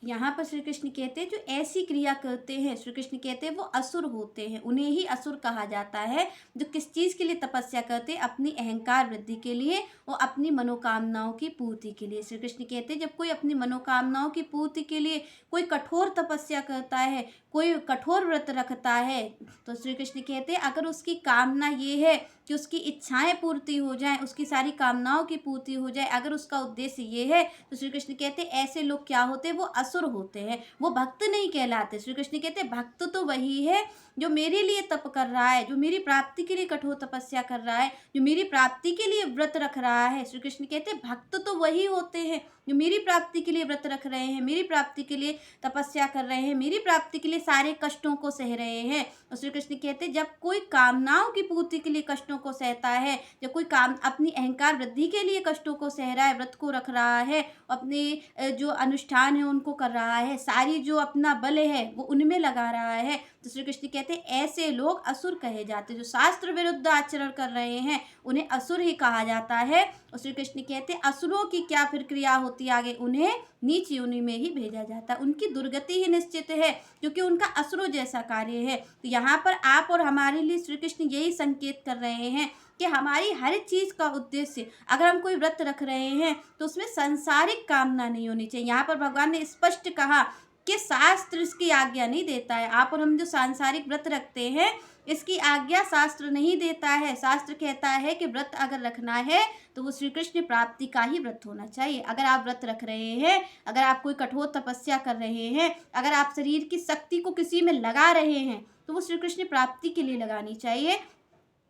यहाँ पर श्री कृष्ण कहते हैं जो ऐसी क्रिया करते हैं, श्री कृष्ण कहते हैं वो असुर होते हैं, उन्हें ही असुर कहा जाता है। जो किस चीज़ के लिए तपस्या करते हैं? अपनी अहंकार वृद्धि के लिए और अपनी मनोकामनाओं की पूर्ति के लिए। श्री कृष्ण कहते हैं जब कोई अपनी मनोकामनाओं की पूर्ति के लिए कोई कठोर तपस्या करता है, कोई कठोर व्रत रखता है, तो श्री कृष्ण कहते हैं अगर उसकी कामना ये है कि उसकी इच्छाएं पूर्ति हो जाएं, उसकी सारी कामनाओं की पूर्ति हो जाए, अगर उसका उद्देश्य ये है, तो श्री कृष्ण कहते हैं ऐसे लोग क्या होते हैं? वो असुर होते हैं, वो भक्त नहीं कहलाते। श्री कृष्ण कहते हैं भक्त तो वही है जो मेरे लिए तप कर रहा है, जो मेरी प्राप्ति के लिए कठोर तपस्या कर रहा है, जो मेरी प्राप्ति के लिए व्रत रख रहा है। श्री कृष्ण कहते हैं भक्त तो वही होते हैं जो मेरी प्राप्ति के लिए व्रत रख रहे हैं, मेरी प्राप्ति के लिए तपस्या कर रहे हैं, मेरी प्राप्ति के लिए सारे कष्टों को सह रहे हैं। और श्री कृष्ण कहते हैं जब कोई कामनाओं की पूर्ति के लिए कष्टों को सहता है, जब कोई काम अपनी अहंकार वृद्धि के लिए कष्टों को सह रहा है, व्रत को रख रहा है, अपने जो अनुष्ठान है उनको कर रहा है, सारी जो अपना बल है वो उनमें लगा रहा है, तो श्री कृष्ण कहते हैं ऐसे लोग असुर कहे जाते हैं। जो शास्त्र विरुद्ध आचरण कर रहे हैं उन्हें असुर ही कहा जाता है। और श्री कृष्ण कहते हैं असुरों की क्या फिर क्रिया होती है आगे? उन्हें नीच योनि में ही भेजा जाता है, उनकी दुर्गति ही निश्चित है क्योंकि उनका असुरों जैसा कार्य है। तो यहाँ पर आप और हमारे लिए श्री कृष्ण यही संकेत कर रहे हैं कि हमारी हर चीज़ का उद्देश्य, अगर हम कोई व्रत रख रहे हैं तो उसमें सांसारिक कामना नहीं होनी चाहिए। यहाँ पर भगवान ने स्पष्ट कहा कि शास्त्र इसकी आज्ञा नहीं देता है। आप और हम जो सांसारिक व्रत रखते हैं इसकी आज्ञा शास्त्र नहीं देता है। शास्त्र कहता है कि व्रत अगर रखना है तो वो श्री कृष्ण प्राप्ति का ही व्रत होना चाहिए। अगर आप व्रत रख रहे हैं, अगर आप कोई कठोर तपस्या कर रहे हैं, अगर आप शरीर की शक्ति को किसी में लगा रहे हैं तो वो श्री कृष्ण प्राप्ति के लिए लगानी चाहिए।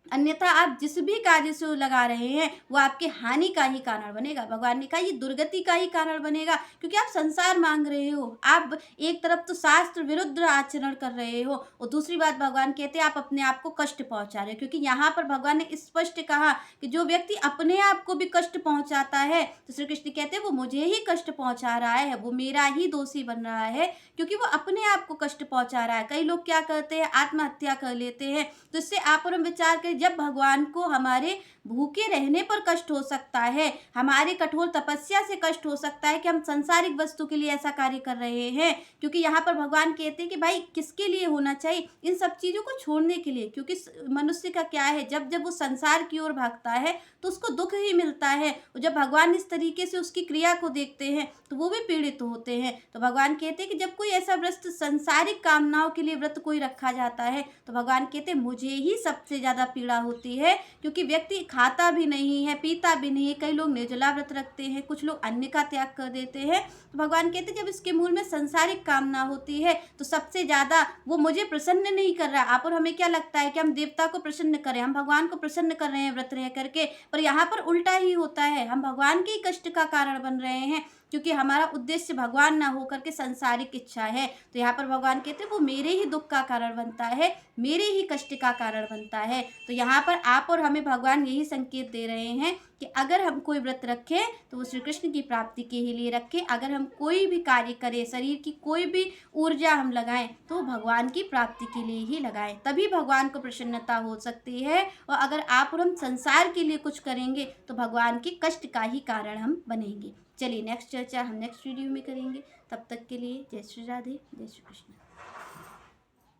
अन्यथा आप जिस भी कार्य से लगा रहे हैं वो आपके हानि का ही कारण बनेगा। भगवान ने कहा ये दुर्गति का ही कारण बनेगा क्योंकि आप संसार मांग रहे हो। आप एक तरफ तो शास्त्र विरुद्ध आचरण कर रहे हो और दूसरी बात भगवान कहते हैं आप अपने आप को कष्ट पहुंचा रहे हो। क्योंकि यहाँ पर भगवान ने स्पष्ट कहा कि जो व्यक्ति अपने आप को भी कष्ट पहुंचाता है तो श्री कृष्ण कहते हैं वो मुझे ही कष्ट पहुंचा रहा है, वो मेरा ही दोषी बन रहा है क्योंकि वो अपने आप को कष्ट पहुंचा रहा है। कई लोग क्या करते हैं? आत्महत्या कर लेते हैं। तो इससे आप और हम विचार करें, जब भगवान को हमारे भूखे रहने पर कष्ट हो सकता है, हमारे कठोर तपस्या से कष्ट हो सकता है कि हम संसारिक वस्तु के लिए ऐसा कार्य कर रहे हैं, क्योंकि यहाँ पर भगवान कहते हैं कि भाई किसके लिए होना चाहिए? इन सब चीज़ों को छोड़ने के लिए। क्योंकि मनुष्य का क्या है, जब जब वो संसार की ओर भागता है तो उसको दुख ही मिलता है, और जब भगवान इस तरीके से उसकी क्रिया को देखते हैं तो वो भी पीड़ित होते हैं। तो भगवान कहते हैं कि जब कोई ऐसा व्रत संसारिक कामनाओं के लिए व्रत कोई रखा जाता है तो भगवान कहते हैं मुझे ही सबसे ज़्यादा पीड़ा होती है, क्योंकि व्यक्ति खाता भी नहीं है, पीता भी नहीं है। कई लोग निर्जला व्रत रखते हैं, कुछ लोग अन्न का त्याग कर देते हैं। तो भगवान कहते हैं जब इसके मूल में संसारिक कामना होती है तो सबसे ज़्यादा वो मुझे प्रसन्न नहीं कर रहा। आप और हमें क्या लगता है कि हम देवता को प्रसन्न करें, हम भगवान को प्रसन्न कर रहे हैं व्रत रह करके, पर यहाँ पर उल्टा ही होता है। हम भगवान के ही कष्ट का कारण बन रहे हैं क्योंकि हमारा उद्देश्य भगवान ना हो करके संसारिक इच्छा है। तो यहाँ पर भगवान कहते हैं वो मेरे ही दुख का कारण बनता है, मेरे ही कष्ट का कारण बनता है। तो यहाँ पर आप और हमें भगवान यही संकेत दे रहे हैं कि अगर हम कोई व्रत रखें तो वो श्री कृष्ण की प्राप्ति के ही लिए रखें। अगर हम कोई भी कार्य करें, शरीर की कोई भी ऊर्जा हम लगाएं तो भगवान की प्राप्ति के लिए ही लगाएं, तभी भगवान को प्रसन्नता हो सकती है। और अगर आप और हम संसार के लिए कुछ करेंगे तो भगवान के कष्ट का ही कारण हम बनेंगे। चलिए नेक्स्ट चर्चा हम नेक्स्ट वीडियो में करेंगे। तब तक के लिए जय श्री राधे, जय श्री कृष्ण।